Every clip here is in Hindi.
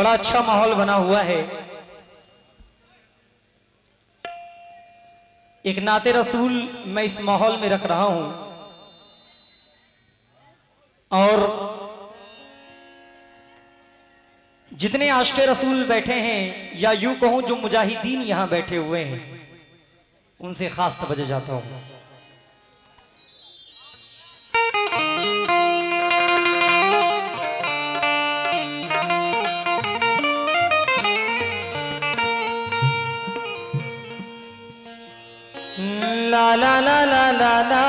बड़ा अच्छा माहौल बना हुआ है। एक नाते रसूल मैं इस माहौल में रख रहा हूं और जितने आशिक़े रसूल बैठे हैं या यूं कहूं जो मुजाहिदीन यहां बैठे हुए हैं उनसे खास तवज्जो चाहता हूं। ला ला ला ला ला ला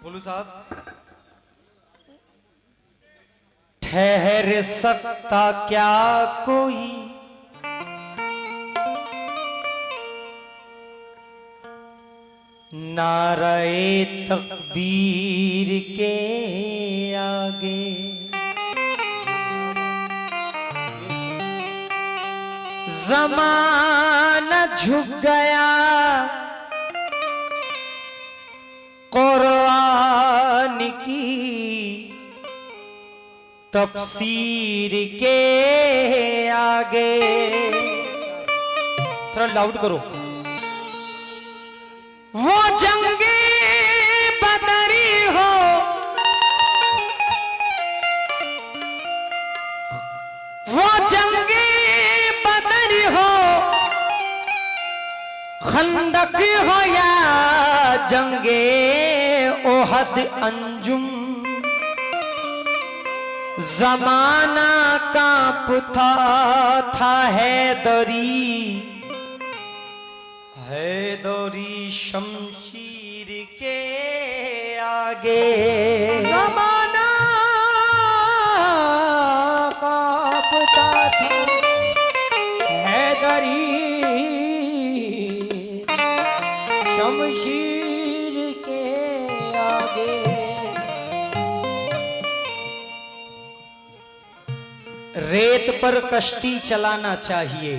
बोलू साहब, ठहर सकता क्या कोई नारे तकबीर के आगे। ज़माना झुक गया कुरान की तफसीर के आगे। थोड़ा लाउड करो। वो जंगे बदरी हो, वो जंगे बदरी हो, खंदक हो या जंगे ओहद अंजुम, जमाना कांपता था हैदरी, हैदरी शमशीर के आगे। जमाना कांपता था हैदरी शमशीर के आगे। रेत पर कश्ती चलाना चाहिए।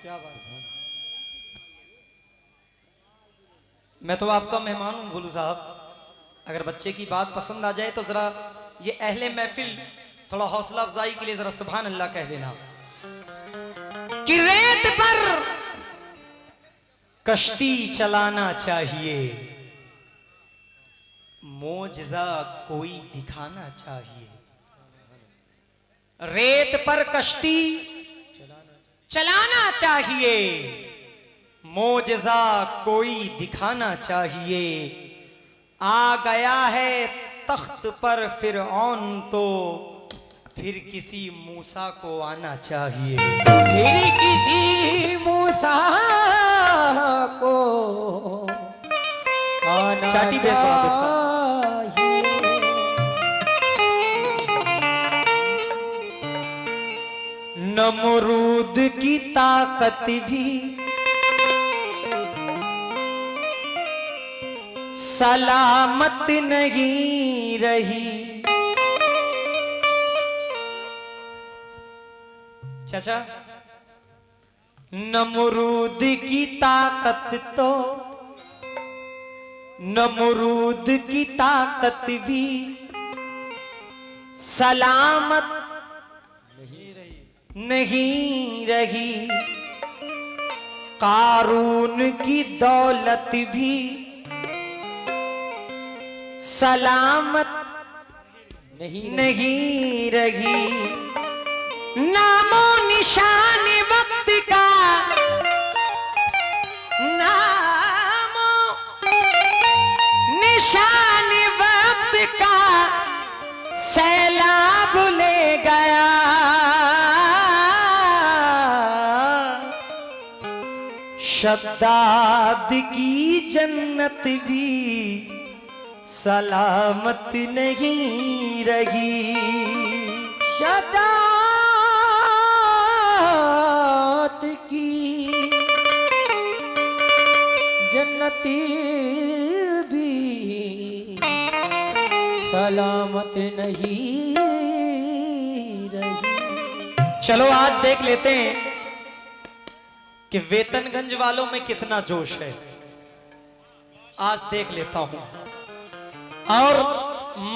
क्या बात है। मैं तो आपका मेहमान हूं भोलू साहब, अगर बच्चे की बात पसंद आ जाए तो जरा ये अहले महफिल थोड़ा हौसला अफजाई के लिए जरा सुभान अल्लाह कह देना कि रेत पर कश्ती चलाना चाहिए, मोजज़ा कोई दिखाना चाहिए। रेत पर कश्ती चलाना चाहिए, मोजज़ा कोई दिखाना चाहिए। आ गया है तख्त पर फिरऔन तो फिर किसी मूसा को आना चाहिए। फिर किसी मूसा को आना चाटी बेस बड़ा बेस का। नमरूद की ताकत भी सलामत नहीं रही। चाचा, नमरूद की ताकत तो, नमरूद की ताकत भी सलामत नहीं रही। कारून की दौलत भी सलामत नहीं रही। नामो निशान वक्त का, नामो निशान वक्त शद्दाद की जन्नत भी सलामत नहीं रही। शदात की जन्नती भी सलामत नहीं रही। चलो आज देख लेते हैं कि वेतनगंज वालों में कितना जोश है। आज देख लेता हूं और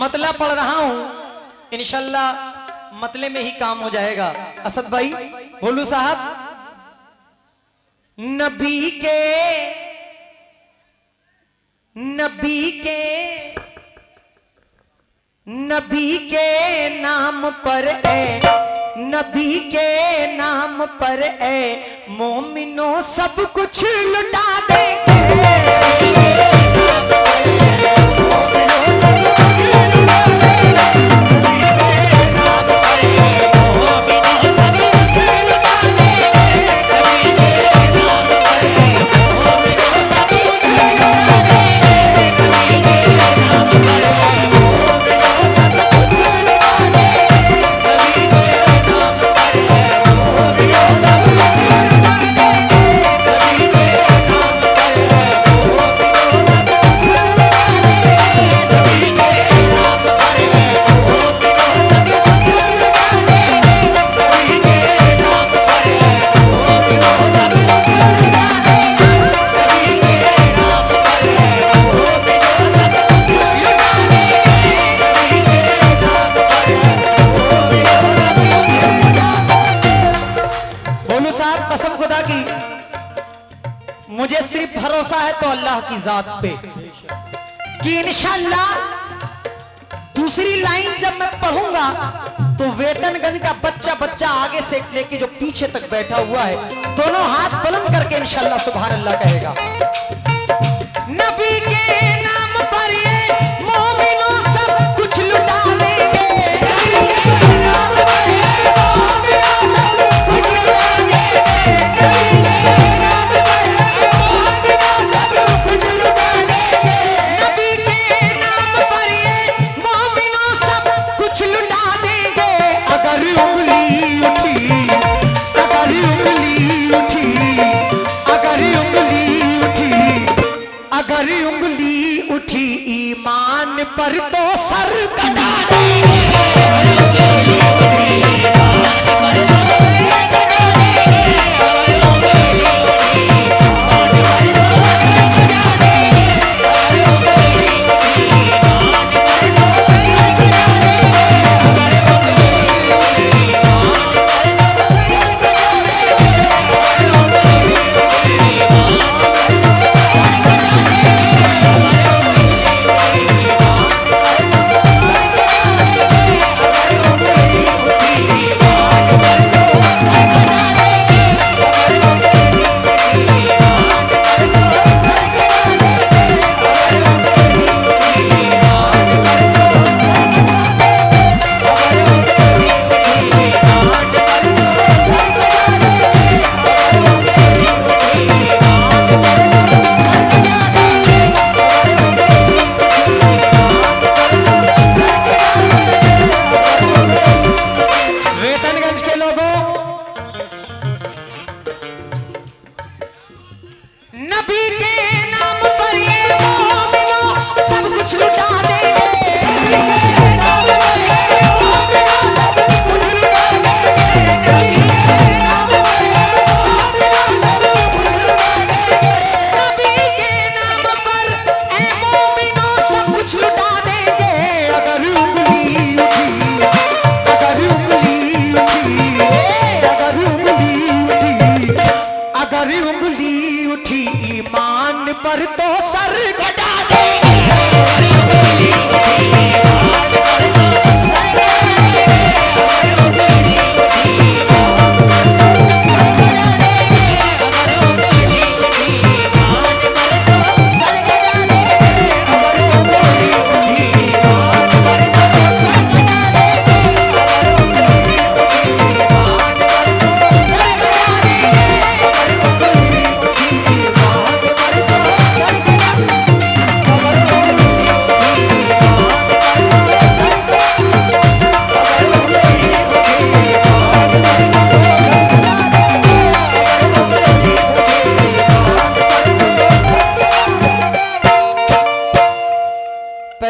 मतला पढ़ रहा हूं, इंशाल्लाह मतले में ही काम हो जाएगा। असद भाई, भोलू साहब, नबी के नाम पर नबी के नाम पर मोमिनो सब कुछ लुटा देंगे। मुझे सिर्फ भरोसा है तो अल्लाह की जात पे कि इंशाअल्लाह दूसरी लाइन जब मैं पढ़ूंगा तो वेतनगंज का बच्चा बच्चा आगे से लेके जो पीछे तक बैठा हुआ है दोनों हाथ बुलंद करके इंशाअल्लाह सुभान अल्लाह कहेगा। नबी के नाम पर ये मोमिनों सब कुछ लुटा देंगे। ईमान पर तो सर कटा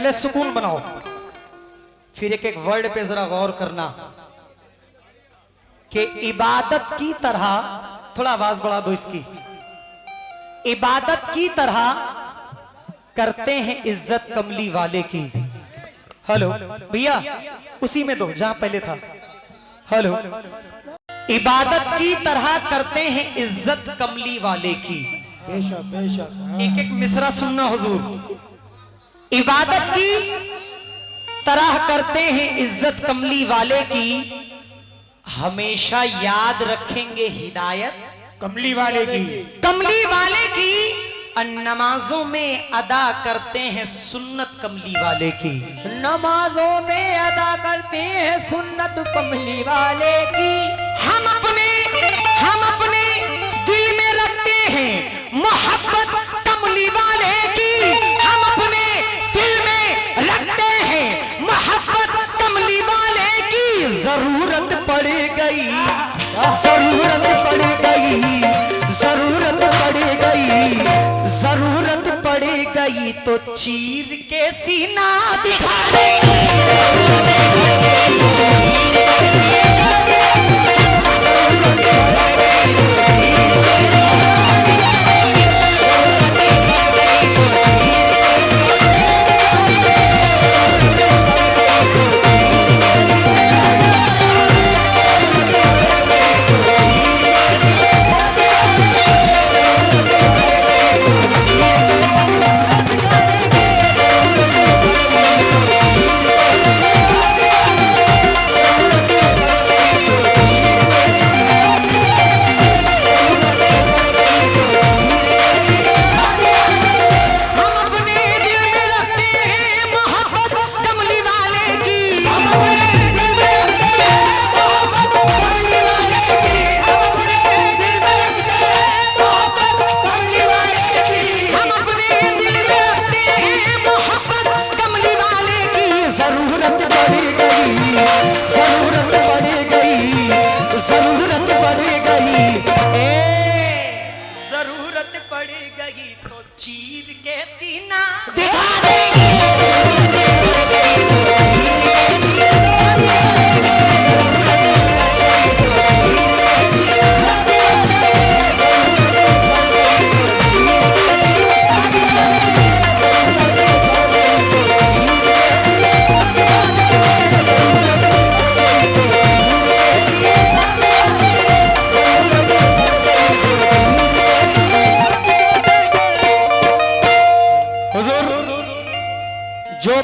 पहले सुकून बनाओ, फिर एक एक वर्ड पे जरा गौर करना कि इबादत की तरह, थोड़ा आवाज बढ़ा दो इसकी, इबादत की तरह करते हैं इज्जत कमली वाले की। हेलो भैया, उसी में दो जहां पहले था। हेलो, इबादत की तरह करते हैं इज्जत कमली वाले की। बेशक बेशक। एक एक मिसरा सुनना हुजूर। इबादत की तरह करते हैं इज्जत कमली वाले की, हमेशा याद रखेंगे हिदायत कमली वाले की। कमली वाले की, नमाजों में अदा करते हैं सुन्नत कमली वाले की। नमाजों में अदा करते हैं सुन्नत कमली वाले की। हम अपने दिल में रखते हैं मोहब्बत कमली वाले की। हम अपने दिल में रखते हैं मोहब्बत कमली वाले की। जरूरत पड़ गई, जरूरत पड़ गई, जरूरत पड़ गई, जरूरत पड़ गई तो चीर के सीना दिखा देंगे।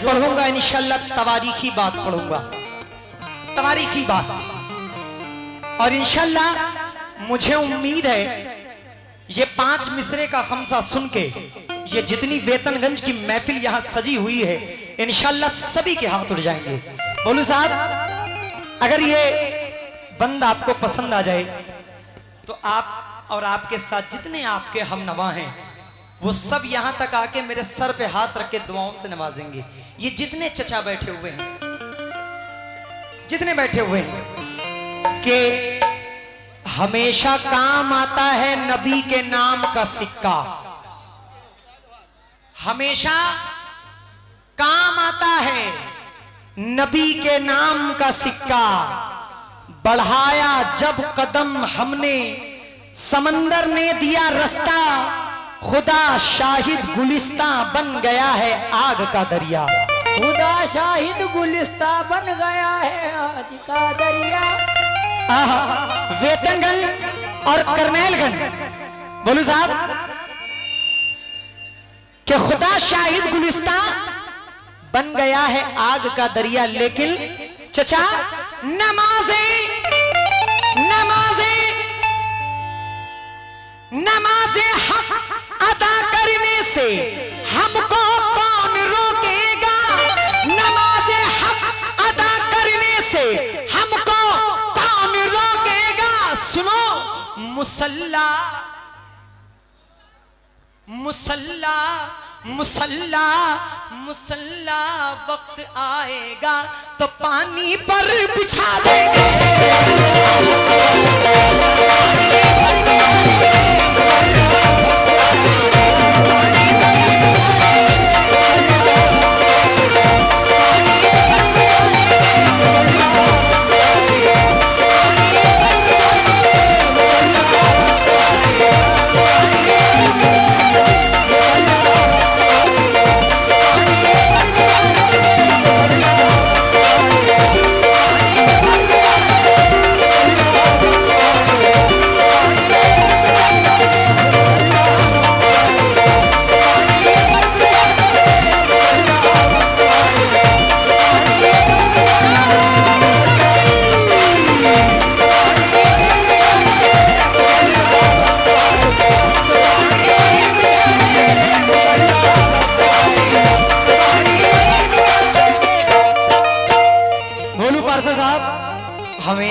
पढ़ूंगा इंशाल्लाह तवारीखी बात पढ़ूंगा, तवारीखी बात। और इंशाल्लाह मुझे उम्मीद है ये 5 मिसरे का खमसा सुन के ये जितनी वेतनगंज की महफिल यहां सजी हुई है इंशाल्लाह सभी के हाथ उठ जाएंगे। बोलू साहब, अगर ये बंद आपको पसंद आ जाए तो आप और आपके साथ जितने आपके हम नवा हैं वो सब यहां तक आके मेरे सर पे हाथ रख के दुआओं से नवाजेंगे। ये जितने चचा बैठे हुए हैं, जितने बैठे हुए हैं, कि हमेशा काम आता है नबी के नाम का सिक्का, हमेशा काम आता है नबी के नाम का सिक्का। बढ़ाया जब कदम हमने समंदर ने दिया रास्ता, खुदा शाहिद गुलिस्ता बन गया है आग का दरिया। खुदा शाहिद गुलिस्ता बन गया है आग का दरिया। वेतनगंज और करनैलगंज, बोलू साहब, कि खुदा शाहिद गुलिस्ता बन गया है आग का दरिया। लेकिन चचा नमाजें नमाजें नमाजें हक अदा करने से हमको कौन रोकेगा? नमाजें हक अदा करने से हमको कौन रोकेगा? सुनो, मुसल्ला मुसल्ला मुसल्ला मुसल्ला वक्त आएगा तो पानी पर बिछा देंगे।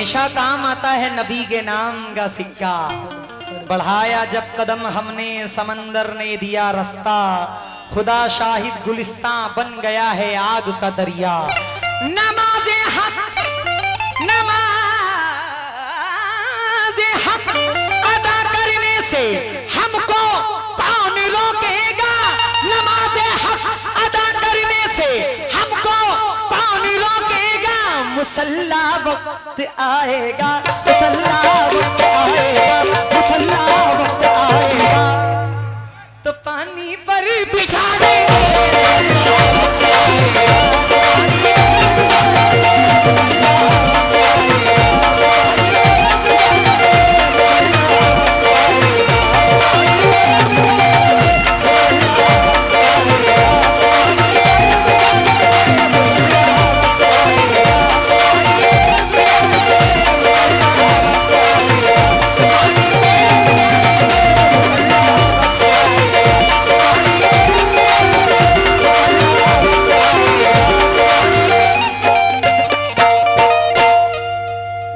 हमेशा काम आता है नबी के नाम का सिक्का। बढ़ाया जब कदम हमने समंदर ने दिया रास्ता, खुदा शाहिद गुलिस्तां बन गया है आग का दरिया। नमाज़े हक अदा करने से हमको कौन रोकेगा, नमाज़े हक अदा करने से हमको कौन रोकेगा। मुसल्ला वक्त आएगा, मुसल्ला वक्त आएगा, मुसल्ला वक्त आएगा तो पानी पर बिछा देंगे।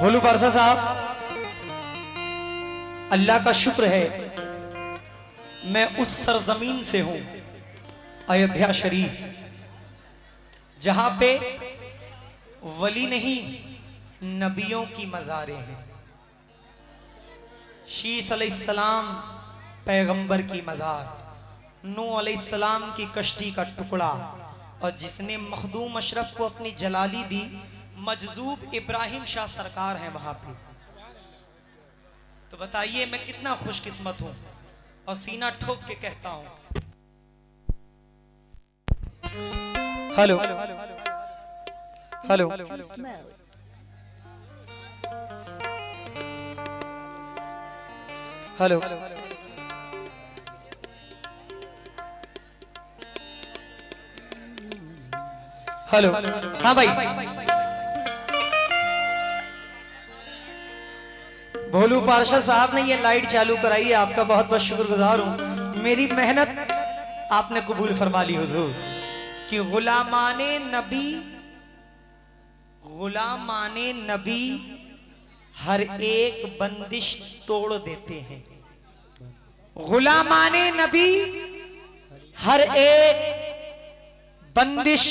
भोलू पारसा साहब, अल्लाह का शुक्र है मैं उस सरजमीन से हूं अयोध्या शरीफ, जहां पे वली नहीं नबियों की मज़ारें हैं। शीस अलैहिस्सलाम पैगंबर की मज़ार, नूह अलैहिस्सलाम की कश्ती का टुकड़ा, और जिसने मखदूम अशरफ को अपनी जलाली दी मजजूब इब्राहिम शाह सरकार हैं वहां पे। तो बताइए मैं कितना खुशकिस्मत हूं, और सीना ठोक के कहता हूं हेलो हेलो हेलो हेलो, हाँ भाई। भोलू पारसा साहब ने ये लाइट चालू कराई है, आपका बहुत बहुत शुक्रगुजार हूं। मेरी मेहनत आपने कबूल फरमा ली हुजूर, कि गुलामाने नबी हर एक बंदिश तोड़ देते हैं। गुलामाने नबी हर एक बंदिश,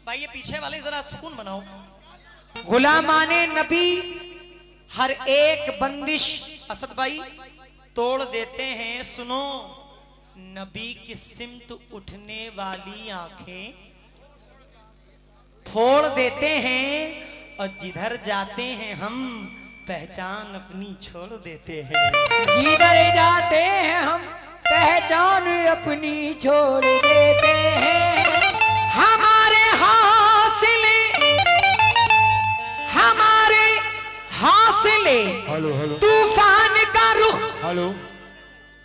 भाई ये पीछे वाले जरा सुकून बनाओ। गुलामाने नबी हर एक बंदिश असद भाई तोड़ देते हैं। सुनो, नबी की सिमत उठने वाली आंखें फोड़ देते हैं, और जिधर जाते हैं हम पहचान अपनी छोड़ देते हैं। जिधर जाते हैं हम पहचान अपनी छोड़ देते हैं। हमारे हौसले हेलो हेलो तूफान का रुख। हेलो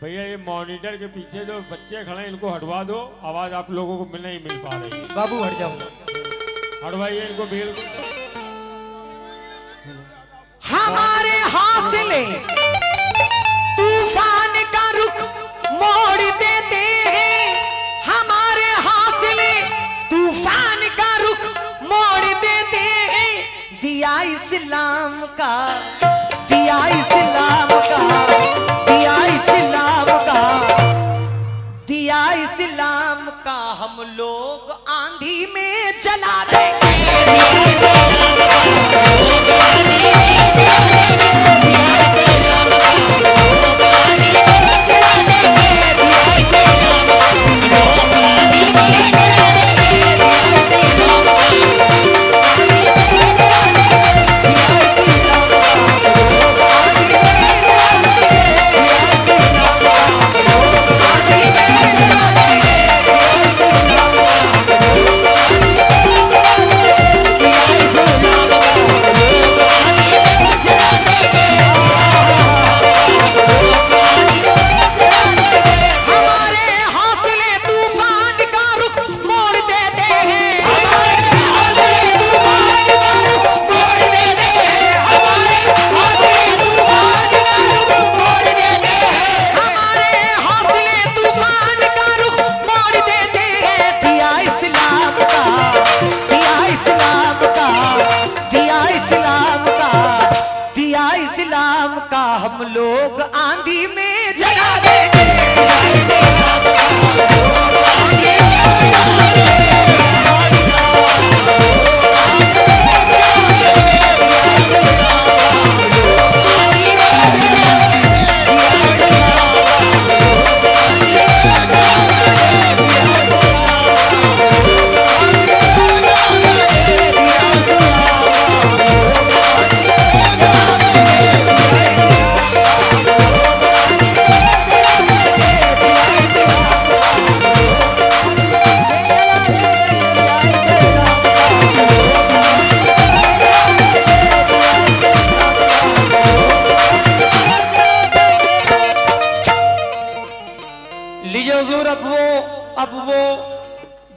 भैया, ये मॉनिटर के पीछे जो बच्चे खड़े हैं इनको हटवा दो, आवाज आप लोगों को नहीं मिल पा रही है। बाबू हट जाओ, हटवाइए इनको भीड़ को। हमारे हौसले तूफान का रुख मोड़ देते हैं। हमारे हौसले तूफान का रुख मोड़ देते हैं। दिया इस्लाम का, दिया इस्लाम का, दिया इस्लाम का, दिया इस्लाम का हम लोग आंधी में जला देंगे।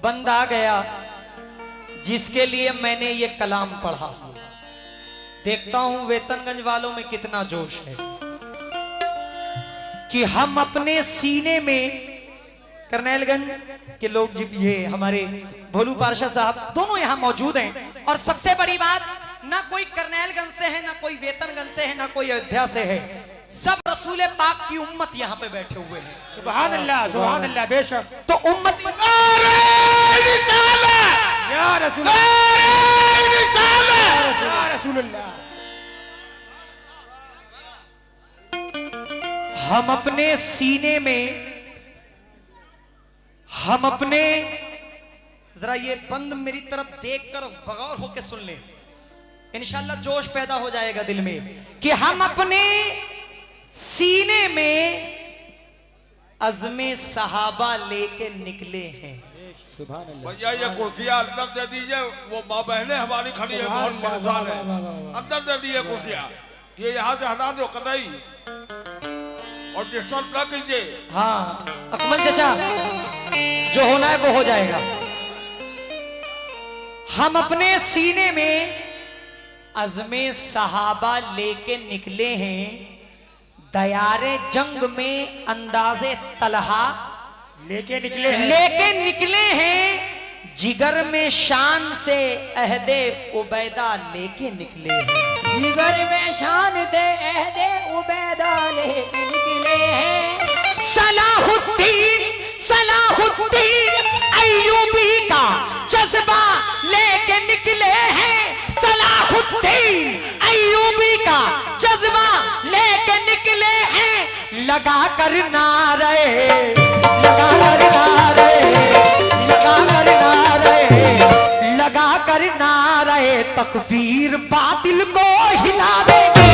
बंदा आ गया जिसके लिए मैंने ये कलाम पढ़ा। देखता हूं वेतनगंज वालों में कितना जोश है कि हम अपने सीने में, करनैलगंज के लोग जब ये हमारे भोलू पारशा साहब दोनों यहां मौजूद हैं, और सबसे बड़ी बात ना कोई करनैलगंज से है, ना कोई वेतनगंज से है, ना कोई अयोध्या से है, सब रसूल पाक की उम्मत यहाँ पे बैठे हुए हैं। सुभान अल्लाह बेशक। तो उम्मत या रसूल रसूलुल्लाह। हम अपने सीने में, हम अपने, जरा ये बंद मेरी तरफ देखकर बगौर होके सुन ले, इंशाल्लाह जोश पैदा हो जाएगा दिल में कि हम अपने सीने में अज़्मे सहाबा लेके निकले हैं। भैया ये कुर्सियां अंदर दे दीजिए, वो माँ बहनें हमारी खड़ी है, बहुत परेशान है, अंदर दे दीजिए कुर्सियां, ये यहाँ से हटा दो कतई और डिस्टर्ब ना कीजिए। हाँ अकमल चाचा, जो होना है वो हो जाएगा। हम अपने सीने में अज़्मे सहाबा लेके निकले हैं, दयारे जंग में अंदाजे तलहा लेके निकले हैं, जिगर में शान से अहदे उबैदा लेके निकले हैं। जिगर में शान से अहदे उबैदा लेके निकले हैं। सलाहुद्दीन अय्यूबी का जज्बा लेके निकले हैं। सलाहुद्दीन अय्यूबी का जज्बा लेके निकले हैं। लगा कर नारे, लगा कर नारे, लगा कर नारे, लगा कर नारे, तकबीर बातिल को हिलावेंगे।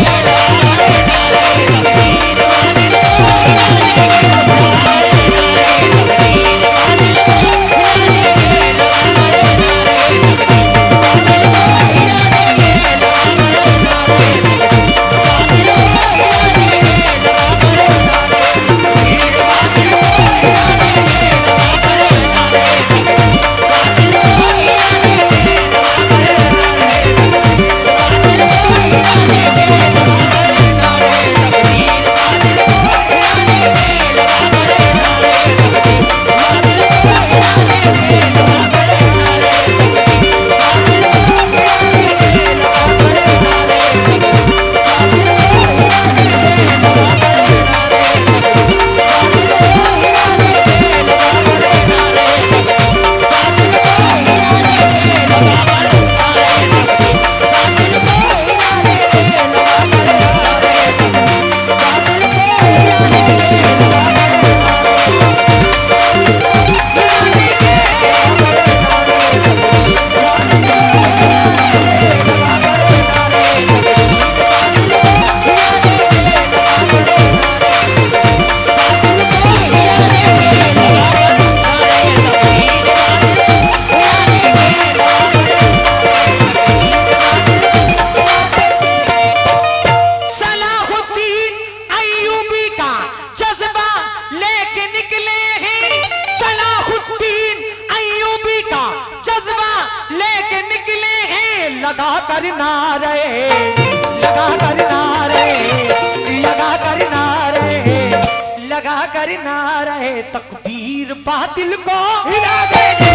लगा कर नारे, लगा कर नारे, लगा कर नारे, लगा कर नारे, तकबीर बातिल को हिला देंगे।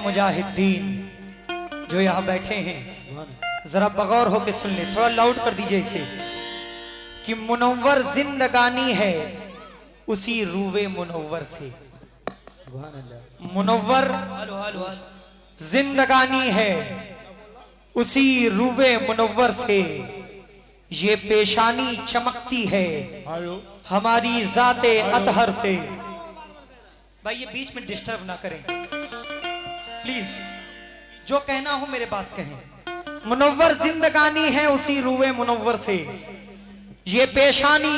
मुजाहिदीन जो यहाँ बैठे हैं, जरा बगौर होके सुन ले, थोड़ा लाउड कर दीजिए इसे। कि मुनव्वर जिंदगानी है उसी रूवे मुनव्वर से। मुनव्वर जिंदगानी है उसी रूवे मुनव्वर से, ये पेशानी चमकती है हमारी जाते अतहर से। भाई ये बीच में डिस्टर्ब ना करें प्लीज, जो कहना हो मेरे बात कहें। मुनव्वर जिंदगानी है उसी रूवे मुनव्वर से, ये पेशानी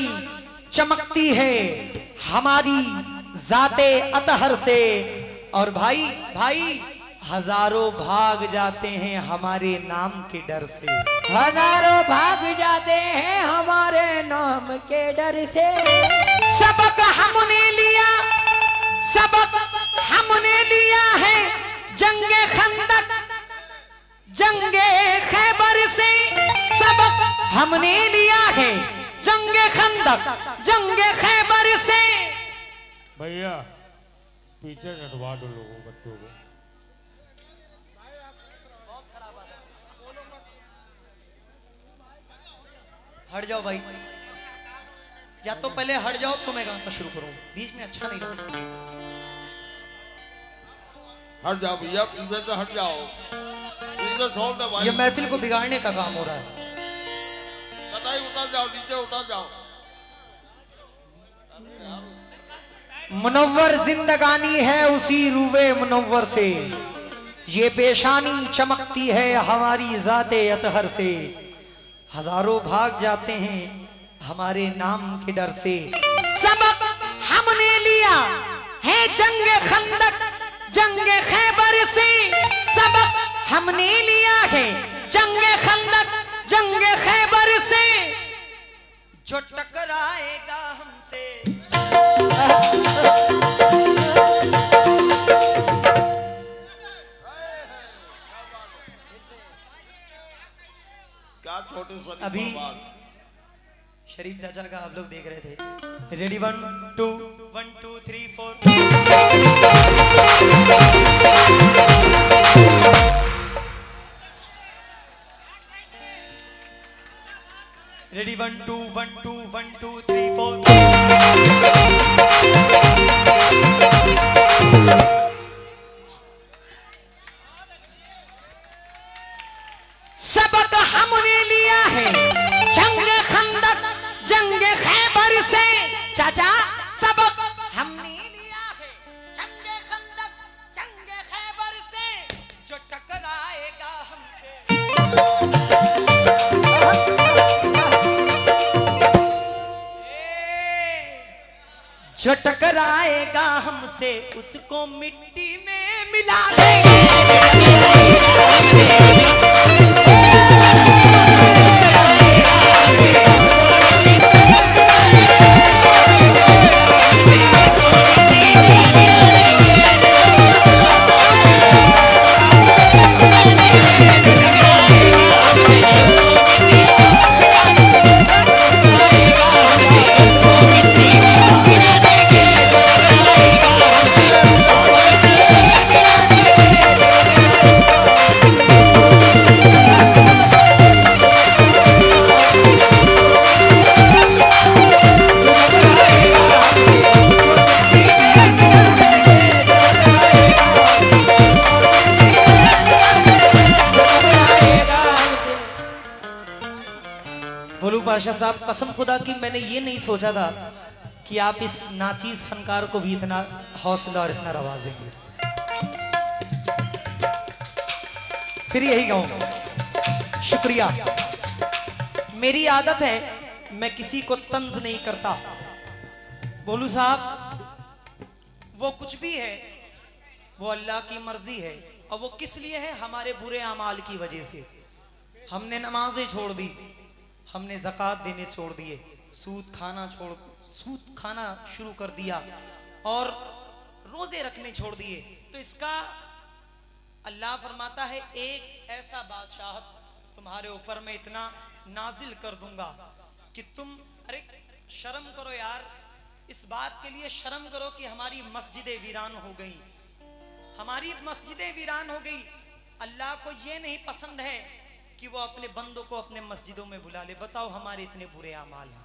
चमकती है हमारी जाते अतहर से। और भाई भाई हजारों भाग जाते हैं हमारे नाम के डर से। हजारों भाग जाते हैं हमारे नाम के डर से। सबक हमने लिया, सबक हमने लिया है जंगे खंदक जंगे खैबर से। सबक हमने लिया है जंगे खंदक जंगे खैबर से। भैया पीछे हटवा दो लोगों बच्चों को। हट जाओ भाई, या तो पहले हट जाओ तो मैं गाना शुरू करूं, बीच में अच्छा नहीं लगता। हट जाओ भैया, पीछे से हट जाओ, पीछे छोड़ दे भाई। ये महफिल को बिगाड़ने का काम हो रहा है। कदाई उतर जाओ, नीचे उतर जाओ। मुनव्वर जिंदगानी है उसी रूवे मुनव्वर से, ये पेशानी चमकती है हमारी जाते अतहर से। हजारों भाग जाते हैं हमारे नाम के डर से। सबक हमने लिया है जंगे खंदक जंगे खैबर से। सबक हमने लिया है जंगे खंदक जंगे खैबर से। जो टकराएगा हमसे क्या छोटे शरीफ अभी भगवान। शरीफ चाचा का आप लोग देख रहे थे। रेडी 1 2 1 2 3 4। रेडी 1 2 1 2 1 2 3 4। सबक हमने लिया है जंगे खंदक जंगे खैबर से। चाचा सबक हमने लिया है जंगे खंदक जंगे खैबर से। जो टकराएगा हमसे जो टकराएगा हमसे उसको मिट्टी में मिला देंगे। बादशाह साहब, कसम खुदा की मैंने ये नहीं सोचा था कि आप इस नाचीज फनकार को भी इतना हौसला और इतना नवाजेंगे। फिर यही कहूंगा, शुक्रिया। मेरी आदत है मैं किसी को तंज नहीं करता। बोलू साहब, वो कुछ भी है वो अल्लाह की मर्जी है, और वो किस लिए है? हमारे बुरे अमाल की वजह से। हमने नमाजें छोड़ दी, हमने ज़कात देने छोड़ दिए, सूद खाना शुरू कर दिया और रोजे रखने छोड़ दिए। तो इसका अल्लाह फरमाता है एक ऐसा बादशाह तुम्हारे ऊपर मैं इतना नाजिल कर दूंगा कि तुम, अरे शर्म करो यार, इस बात के लिए शर्म करो कि हमारी मस्जिदें वीरान हो गई, हमारी मस्जिदें वीरान हो गई। अल्लाह को ये नहीं पसंद है कि वो अपने बंदों को अपने मस्जिदों में बुला ले। बताओ हमारे इतने बुरे अमाल हैं।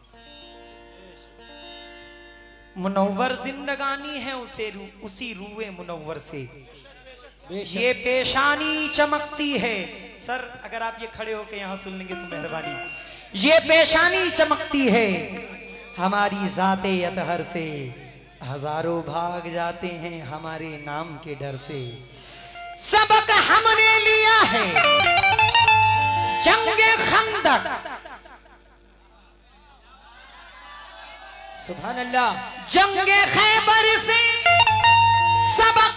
मुनव्वर जिंदगानी है उसी रूए मुनव्वर से। ये पेशानी चमकती है। सर अगर आप ये खड़े होकर यहाँ सुन लेंगे तो मेहरबानी। ये पेशानी चमकती है हमारी जाते अतहर से, हजारों भाग जाते हैं हमारे नाम के डर से। सबक हमने लिया है जंगे खंदक, सुभान अल्लाह। जंगे खैबर से सबक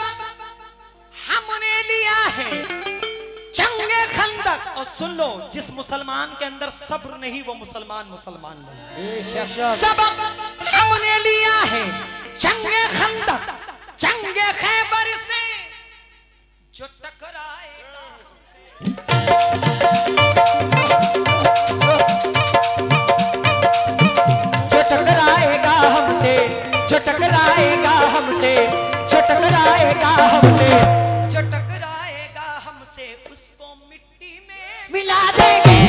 हमने लिया है जंगे खंदक। और सुन लो, जिस मुसलमान के अंदर सब्र नहीं वो मुसलमान नहीं। सबक हमने लिया है जंगे खंदक, जंगे खैबर से जो टकराएगा हमसे, जो टकराएगा हमसे, जो टकराएगा हमसे, जो टकराएगा हमसे उसको मिट्टी में मिला देंगे।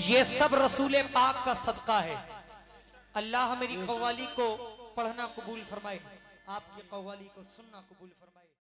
ये सब रसूल पाक का सदका है। अल्लाह मेरी कव्वाली को पढ़ना कबूल फरमाए, आपकी कव्वाली को सुनना कबूल फरमाए।